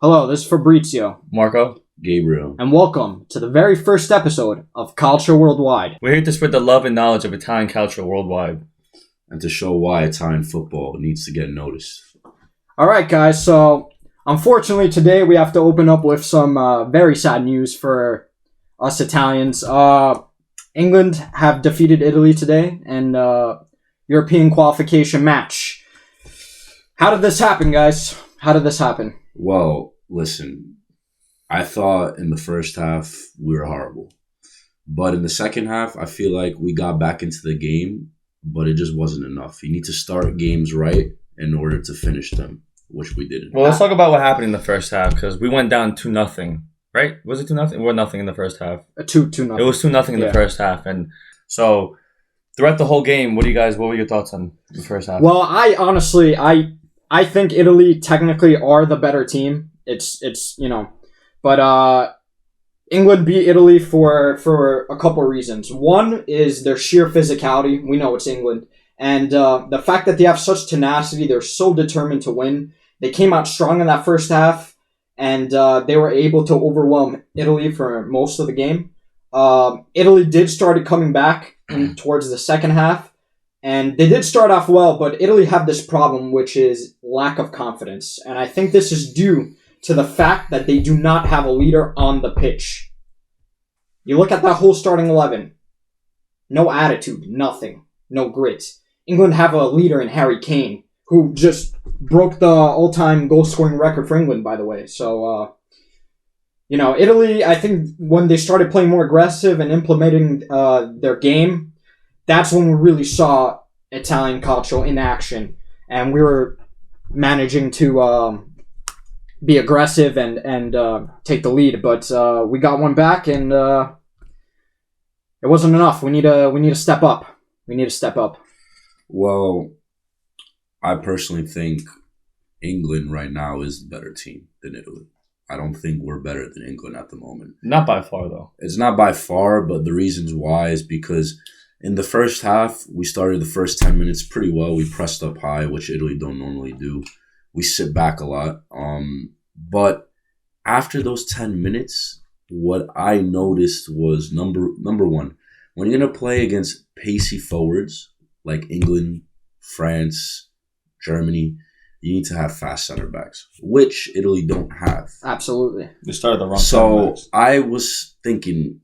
Hello, this is Fabrizio, Marco. Gabriel. and welcome to the very first episode of Calcio Worldwide. We're here to spread the love and knowledge of Italian culture worldwide. And to show why Italian football needs to get noticed. All right, guys, so unfortunately today we have to open up with some very sad news for us Italians. England have defeated Italy today in European qualification match. How did this happen, guys? How did this happen? Well, listen, I thought in the first half we were horrible. But in the second half, I feel like we got back into the game, but it just wasn't enough. You need to start games right in order to finish them, which we didn't. Well, let's talk about what happened in the first half because we went down 2-0, right? Was it 2-0? Or nothing in the first half? 2-0. It was 2-0 in the first half, and so throughout the whole game, what were your thoughts on the first half? Well, I think Italy technically are the better team. But England beat Italy for a couple of reasons. One is their sheer physicality. We know it's England. And the fact that they have such tenacity, they're so determined to win. They came out strong in that first half, and they were able to overwhelm Italy for most of the game. Italy did start coming back towards the second half. And they did start off well, but Italy have this problem, which is lack of confidence. And I think this is due to the fact that they do not have a leader on the pitch. You look at that whole starting 11. No attitude, nothing, no grit. England have a leader in Harry Kane, who just broke the all-time goal-scoring record for England, by the way. So, Italy, I think when they started playing more aggressive and implementing their game, that's when we really saw Italian calcio in action, and we were managing to be aggressive and take the lead. But we got one back, and it wasn't enough. We need to step up. We need to step up. Well, I personally think England right now is the better team than Italy. I don't think we're better than England at the moment. Not by far, though. It's not by far, but the reasons why is because in the first half, we started the first 10 minutes pretty well. We pressed up high, which Italy don't normally do. We sit back a lot. But after those 10 minutes, what I noticed was number one, when you're going to play against pacey forwards like England, France, Germany, you need to have fast center backs, which Italy don't have. Absolutely. They started the wrong So I was thinking,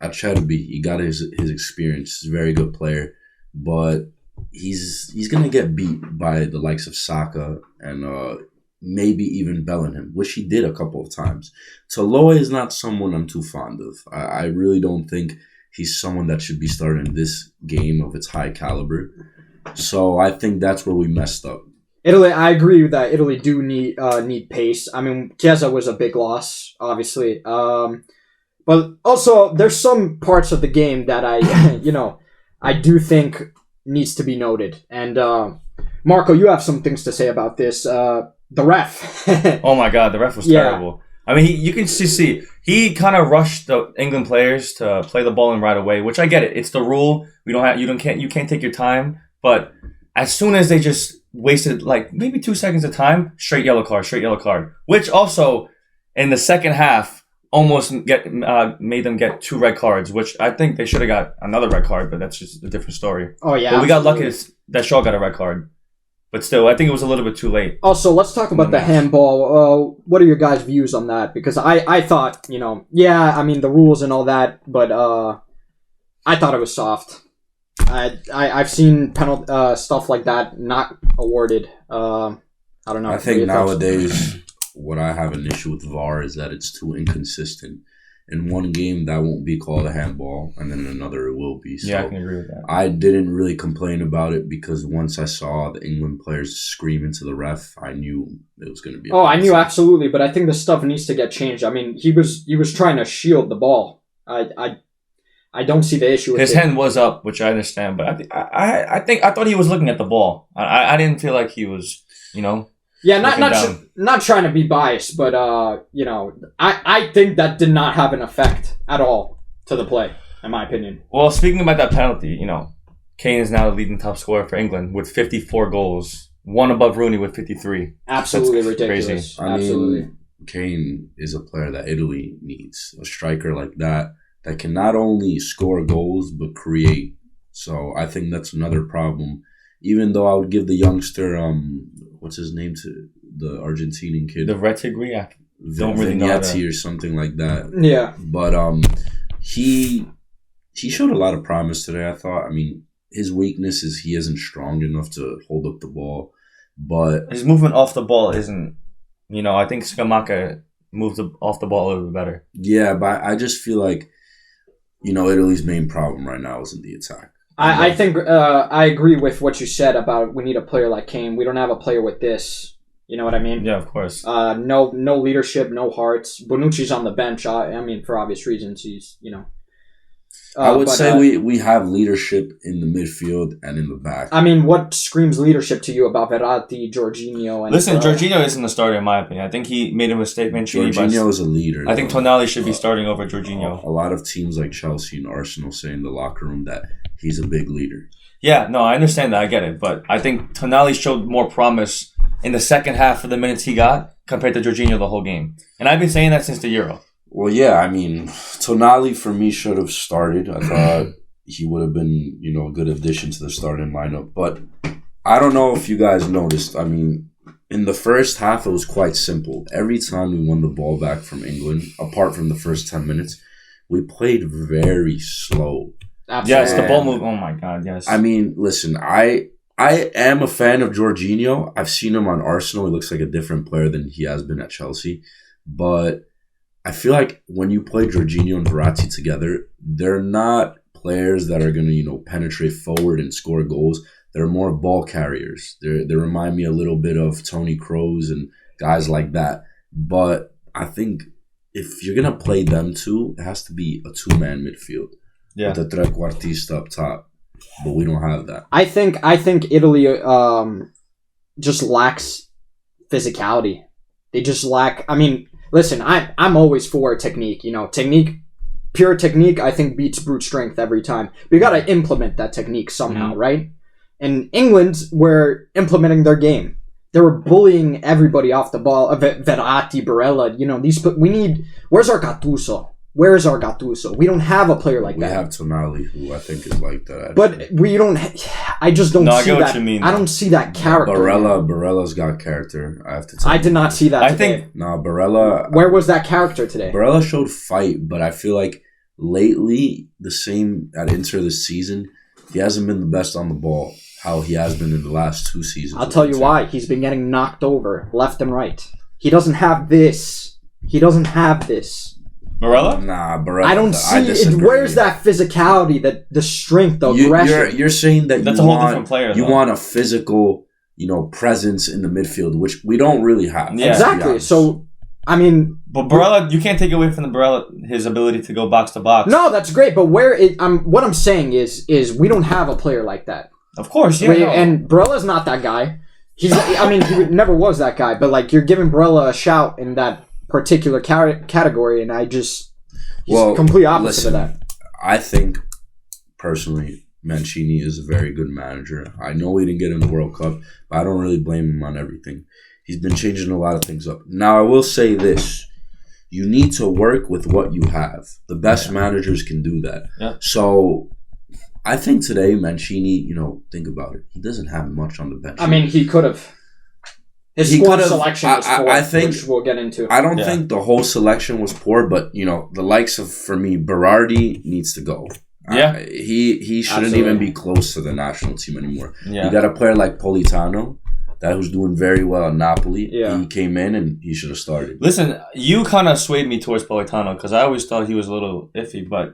Acerbi, he got his experience. He's a very good player, but he's gonna get beat by the likes of Saka and maybe even Bellingham, which he did a couple of times. Toloy is not someone I'm too fond of. I really don't think he's someone that should be starting this game of its high caliber. So I think that's where we messed up. Italy, I agree that Italy do need pace. I mean, Chiesa was a big loss, obviously. But also, there's some parts of the game that I do think needs to be noted. And Marco, you have some things to say about this. The ref. Oh my God, the ref was terrible. I mean, you can see he kind of rushed the England players to play the ball in right away, which I get it. It's the rule. You can't take your time. But as soon as they just wasted like maybe 2 seconds of time, straight yellow card. Which also in the second half almost made them get 2 red cards, which I think they should have got another red card, but that's just a different story. Oh, yeah. But we got lucky that Shaw got a red card. But still, I think it was a little bit too late. Also, let's talk about the handball. What are your guys' views on that? Because I thought, the rules and all that, but I thought it was soft. I've seen stuff like that not awarded. I don't know. I think nowadays what I have an issue with VAR is that it's too inconsistent. In one game, that won't be called a handball, and then in another, it will be. So yeah, I can agree with that. I didn't really complain about it because once I saw the England players scream into the ref, I knew it was going to be. I knew absolutely, but I think the stuff needs to get changed. I mean, he was trying to shield the ball. I don't see the issue with his hand was up, which I understand, but I thought he was looking at the ball. I didn't feel like he was, Yeah, not trying to be biased, but I think that did not have an effect at all to the play, in my opinion. Well, speaking about that penalty, Kane is now the leading top scorer for England with 54 goals one above Rooney with 53. Absolutely That's ridiculous. crazy. Absolutely. Kane is a player that Italy needs. A striker like that can not only score goals but create. So I think that's another problem. Even though I would give the youngster, what's his name, to the Argentinian kid, The Retigui, I don't really know Vignetti or something like that. Yeah. But he showed a lot of promise today, I thought. I mean, his weakness is he isn't strong enough to hold up the ball. But his movement off the ball isn't, I think Scamacca moves off the ball a little bit better. yeah, but I just feel like, Italy's main problem right now is in the attack. I think I agree with what you said about we need a player like Kane. We don't have a player with this. You know what I mean? Yeah, of course. No leadership, no hearts. Bonucci's on the bench. I mean, for obvious reasons, he's I would say we have leadership in the midfield and in the back. I mean, what screams leadership to you about Verratti, Jorginho, and Listen, Jorginho isn't the starter in my opinion. I think he made a mistake. Jorginho is a leader. I think Tonali should be starting over Jorginho. A lot of teams like Chelsea and Arsenal say in the locker room that he's a big leader. Yeah, no, I understand that. I get it. But I think Tonali showed more promise in the second half of the minutes he got compared to Jorginho the whole game. And I've been saying that since the Euro. Well, yeah, I mean, Tonali for me should have started. I thought he would have been, a good addition to the starting lineup. But I don't know if you guys noticed. I mean, in the first half, it was quite simple. Every time we won the ball back from England, apart from the first 10 minutes, we played very slow. Absolutely. Yes, the ball move. Oh my God, yes. I mean, listen, I am a fan of Jorginho. I've seen him on Arsenal. He looks like a different player than he has been at Chelsea. But I feel like when you play Jorginho and Verratti together, they're not players that are going to, penetrate forward and score goals. They're more ball carriers. They remind me a little bit of Toni Kroos and guys like that. But I think if you're going to play them two, it has to be a two-man midfield. Yeah. With a trequartista up top. But we don't have that. I think Italy just lacks physicality. They just lack. I mean, listen, I'm always for technique. Pure technique. I think beats brute strength every time. But you got to implement that technique somehow, right? And England were implementing their game. They were bullying everybody off the ball. Verratti, Barella. These. We need. Where's our Gattuso? Where's our Gattuso? We don't have a player like that. We have Tonali, who I think is like that. But we don't. I just don't see that. I get what you mean. I don't see that character. Barella's got character. I have to tell you. I did not see that. I think. No, Barella. Where was that character today? Barella showed fight, but I feel like lately, the same at Inter this season, he hasn't been the best on the ball. How he has been in the last 2 seasons. I'll tell you why. He's been getting knocked over left and right. He doesn't have this. Barella? Nah, Barella. I don't see it. Where's that physicality, the strength, the aggression? You're saying that that's a whole different player. You want a physical, presence in the midfield, which we don't really have. Yeah. Exactly. So, I mean, but Barella, you can't take away from his ability to go box to box. No, that's great. But what I'm saying is we don't have a player like that. Of course, yeah. And Barella's not that guy. He never was that guy. But you're giving Barella a shout in that particular category, and he's complete opposite of that. I think personally, Mancini is a very good manager. I know he didn't get in the World Cup, but I don't really blame him on everything. He's been changing a lot of things up. Now, I will say this. You need to work with what you have. The best managers can do that. Yeah. So, I think today, Mancini, think about it. He doesn't have much on the bench. I mean, he could have. His squad selection was poor, I think, which we'll get into. I don't think the whole selection was poor, but, the likes of, for me, Berardi needs to go. Yeah. He shouldn't even be close to the national team anymore. Yeah. You got a player like Politano, that who's doing very well at Napoli. Yeah. He came in and he should have started. Listen, you kind of swayed me towards Politano because I always thought he was a little iffy, but,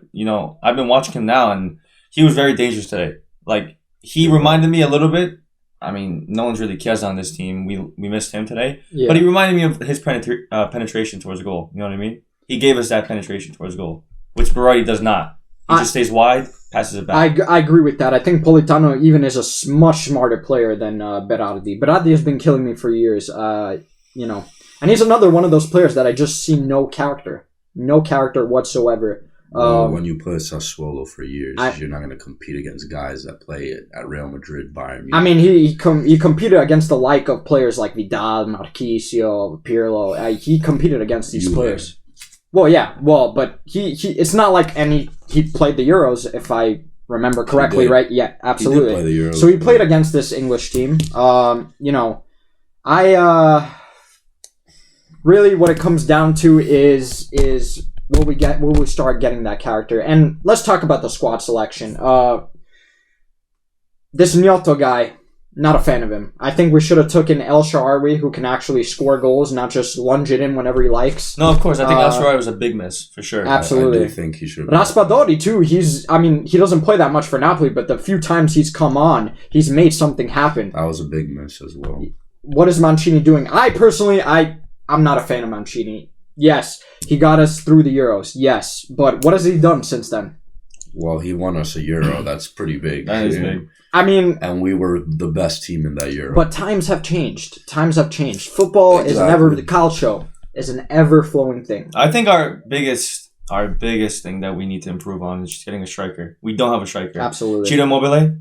I've been watching him now, and he was very dangerous today. He reminded me a little bit. I mean, no one's really Chiesa on this team. We missed him today. Yeah. But he reminded me of his penetration towards goal. You know what I mean? He gave us that penetration towards goal, which Berardi does not. He just stays wide, passes it back. I agree with that. I think Politano even is a much smarter player than Berardi. Berardi has been killing me for years, And he's another one of those players that I just see no character whatsoever. When you play Sassuolo for years, you're not going to compete against guys that play at Real Madrid, Bayern Munich. I mean, he competed against the like of players like Vidal, Marquisio, Pirlo. He competed against these players. Well, yeah. Well, but he it's not like he played the Euros, if I remember correctly, right? Yeah, absolutely. He did play the Euros, so he played against this English team. Really what it comes down to is will we start getting that character? And let's talk about the squad selection. This Gnotto guy, not a fan of him. I think we should have taken El Shaarawy, who can actually score goals, not just lunge it in whenever he likes. No, of course. I think El Shaarawy was a big miss, for sure. Absolutely. I do think he should. Raspadori, too. He doesn't play that much for Napoli, but the few times he's come on, he's made something happen. That was a big miss as well. What is Mancini doing? I'm not a fan of Mancini. Yes, he got us through the Euros. Yes, but what has he done since then? Well, he won us a Euro. That's pretty big. That is big. I mean... And we were the best team in that Euro. But times have changed. Football is never... The calcio is an ever-flowing thing. I think our biggest thing that we need to improve on is just getting a striker. We don't have a striker. Absolutely. Ciro Immobile?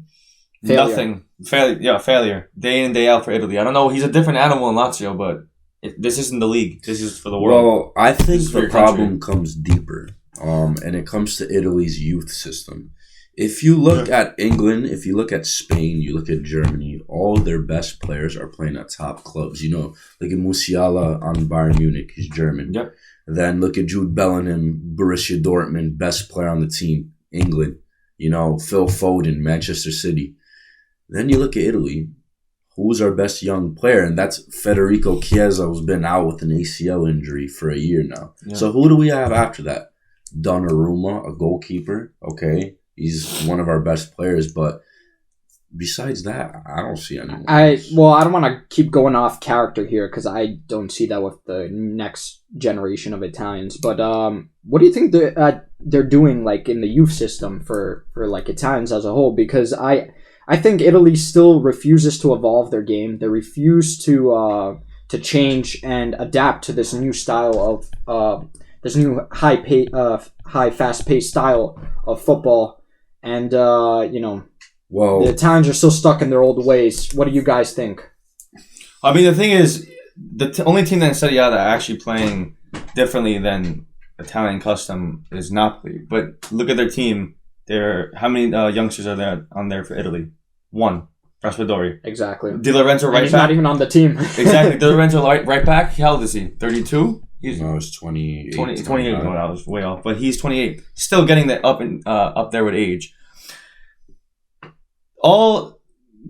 Nothing. Failure. Day in, day out for Italy. I don't know. He's a different animal in Lazio, but this isn't the league. This is for the world. Well, I think the problem comes deeper. And it comes to Italy's youth system. If you look at England, if you look at Spain, you look at Germany, all their best players are playing at top clubs. Look at Musiala on Bayern Munich, he's German. Yep. Then look at Jude Bellingham, Borussia Dortmund, best player on the team, England. Phil Foden, Manchester City. Then you look at Italy, who's our best young player? And that's Federico Chiesa, who's been out with an ACL injury for a year now. Yeah. So who do we have after that? Donnarumma, a goalkeeper. Okay, he's one of our best players, but besides that, I don't see anyone. I don't want to keep going off character here because I don't see that with the next generation of Italians. But what do you think they're doing like in the youth system for like Italians as a whole? Because I think Italy still refuses to evolve their game. They refuse to change and adapt to this new style of this new high fast-paced style of football. And, well, the Italians are still stuck in their old ways. What do you guys think? I mean, the thing is, the only team that Serie A that are actually playing differently than Italian custom is Napoli. But look at their team. How many youngsters are there on there for Italy? One. Raspadori. Exactly. Di Lorenzo right he's back. Not even on the team. Exactly. Di Lorenzo right back. How old is he? 32? He's 28. 28. No, I was way off. But he's 28. Still getting that up there with age. All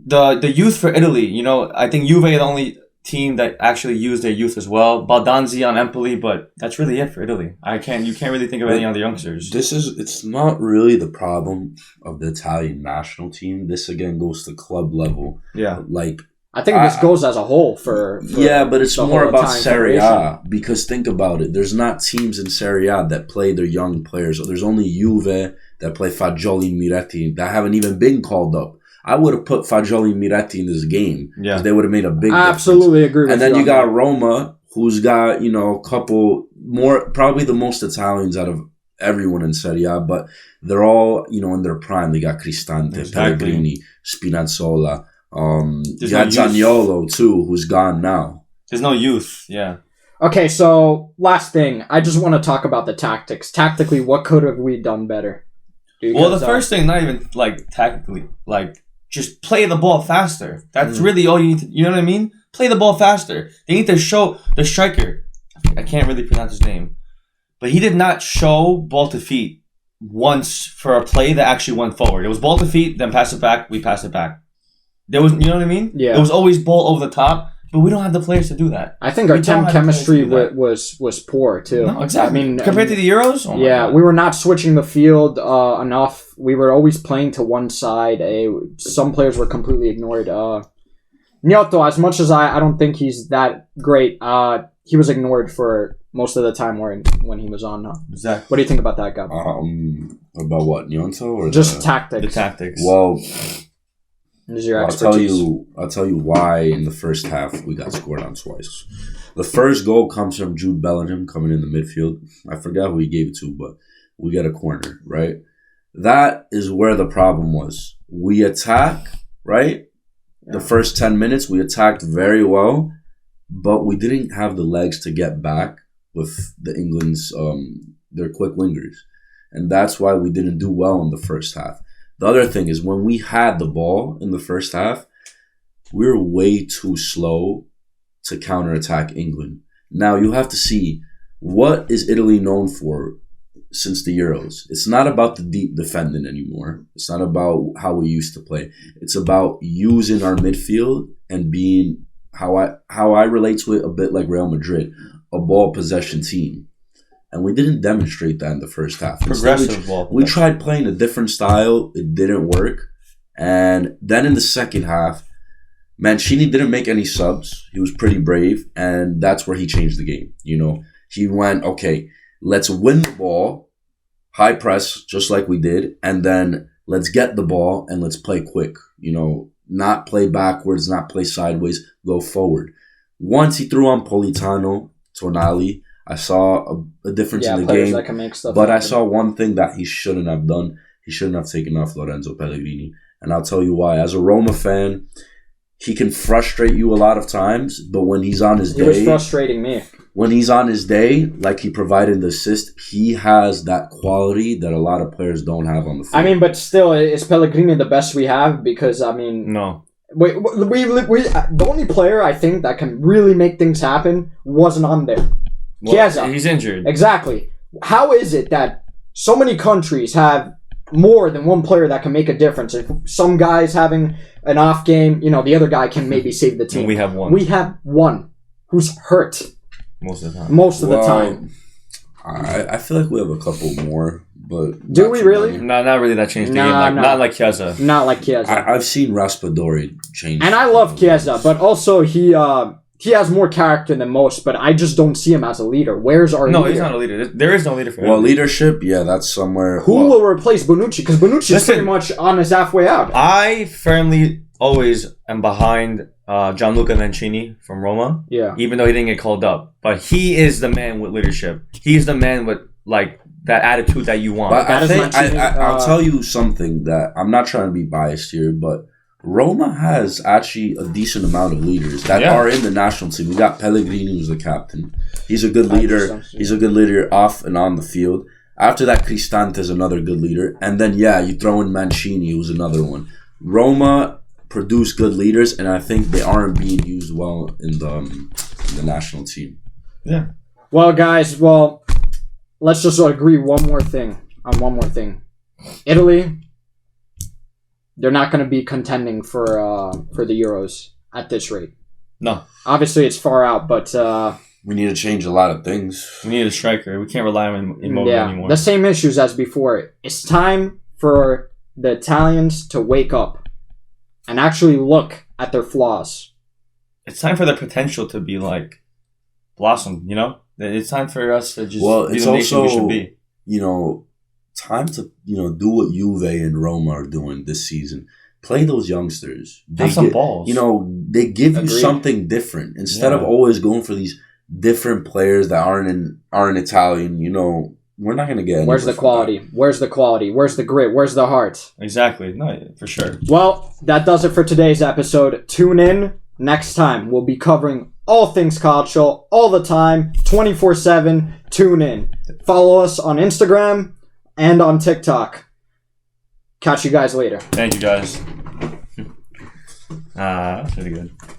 the youth for Italy, I think Juve are the only team that actually used their youth as well. Baldanzi on Empoli, but that's really it for Italy. You can't really think of any other youngsters. It's not really the problem of the Italian national team. This again goes to club level. Yeah. I think this goes as a whole for but it's more about Serie A, because think about it. There's not teams in Serie A that play their young players. There's only Juve that play Fagioli and Miretti that haven't even been called up. I would have put Fagioli and Miretti in this game because they would have made a big difference. I absolutely agree with you. And then you got Roma, who's got, a couple more, probably the most Italians out of everyone in Serie A, but they're all, in their prime. They got Cristante, Pellegrini, Spinazzola. You got Zaniolo too, who's gone now. There's no youth, yeah. Okay, so last thing. I just want to talk about the tactics. Tactically, what could have we done better? Well, the first thing, not even tactically, just play the ball faster. That's really all you need to, you know what I mean? Play the ball faster. They need to show the striker. I can't really pronounce his name. But he did not show ball to feet once for a play that actually went forward. It was ball to feet, then pass it back, we pass it back. There was, you know what I mean? Yeah. It was always ball over the top, but we don't have the players to do that. I think our team chemistry was poor too. No, exactly. I mean, compared to the Euros? Oh we were not switching the field enough. We were always playing to one side. Some players were completely ignored. Gnotto, as much as I don't think he's that great, he was ignored for most of the time when he was on. Exactly. What do you think about that, Gab? About what, Gnotto? Or just tactics. The tactics. Well, I'll tell you why in the first half we got scored on twice. The first goal comes from Jude Bellingham coming in the midfield. I forgot who he gave it to, but we get a corner, right? That is where the problem was. We attack, right? The first 10 minutes, we attacked very well, but we didn't have the legs to get back with the England's, their quick wingers. And that's why we didn't do well in the first half. The other thing is when we had the ball in the first half, we were way too slow to counterattack England. Now you have to see, what is Italy known for since the Euros? It's not about the deep defending anymore. It's not about how we used to play. It's about using our midfield and being how I relate to it a bit like Real Madrid, a ball possession team. And we didn't demonstrate that in the first half. Progressive ball. We tried playing a different style. It didn't work. And then in the second half, Mancini didn't make any subs. He was pretty brave. And that's where he changed the game. You know, he went, okay, let's win the ball, high press, just like we did. And then let's get the ball and let's play quick. You know, not play backwards, not play sideways, go forward. Once he threw on Politano, Tonali, I saw a difference in the game. That can make stuff but happen. I saw one thing that he shouldn't have done. He shouldn't have taken off Lorenzo Pellegrini. And I'll tell you why. As a Roma fan, he can frustrate you a lot of times, but when he's on his day... He was frustrating me. When he's on his day, like he provided the assist, he has that quality that a lot of players don't have on the field. I mean, but still, is Pellegrini the best we have? Because, I mean... No. We the only player I think that can really make things happen wasn't on there. Well, Chiesa. he's injured. Exactly. How is it that so many countries have more than one player that can make a difference? If some guy's having an off game, you know, the other guy can maybe save the team. And we have one. We have one who's hurt Most of the time. most of the time. I feel like we have a couple more, but... Do we really? No, not really that changed the game. Nah, Not like Chiesa. Not like Chiesa. I've seen Raspadori change. And I love Chiesa, but also he has more character than most, but I just don't see him as a leader. Where's our leader? No, he's not a leader. There is no leader for him. Well, leadership, yeah, that's somewhere... Who will replace Bonucci? Because Bonucci is Listen, pretty much on his halfway out. I firmly always am behind Gianluca Mancini from Roma. Yeah. Even though he didn't get called up. But he is the man with leadership. He's the man with, like, that attitude that you want. But That I is think Mancini, I'll tell you something that I'm not trying to be biased here, but Roma has actually a decent amount of leaders that are in the national team. We got Pellegrini, who's the captain. He's a good leader. He's a good leader off and on the field. After that, Cristante is another good leader. And then, you throw in Mancini, who's another one. Roma produce good leaders, and I think they aren't being used well in the national team. Yeah. Well, guys, let's just agree on one more thing. Italy, they're not going to be contending for the Euros at this rate. No. Obviously, it's far out, but... we need to change a lot of things. We need a striker. We can't rely on Immobile anymore. The same issues as before. It's time for the Italians to wake up and actually look at their flaws. It's time for their potential to be, like, blossom, you know? It's time for us to just be the nation we should be. You know, time to, do what Juve and Roma are doing this season. Play those youngsters. Have some balls. They give you Agreed. something different. Instead of always going for these different players that aren't Italian, we're not going to get Where's the quality? Where's the quality? Where's the grit? Where's the heart? Exactly. No, for sure. Well, that does it for today's episode. Tune in next time. We'll be covering all things Calcio all the time, 24/7. Tune in. Follow us on Instagram and on TikTok. Catch you guys later. Thank you, guys. That's pretty good.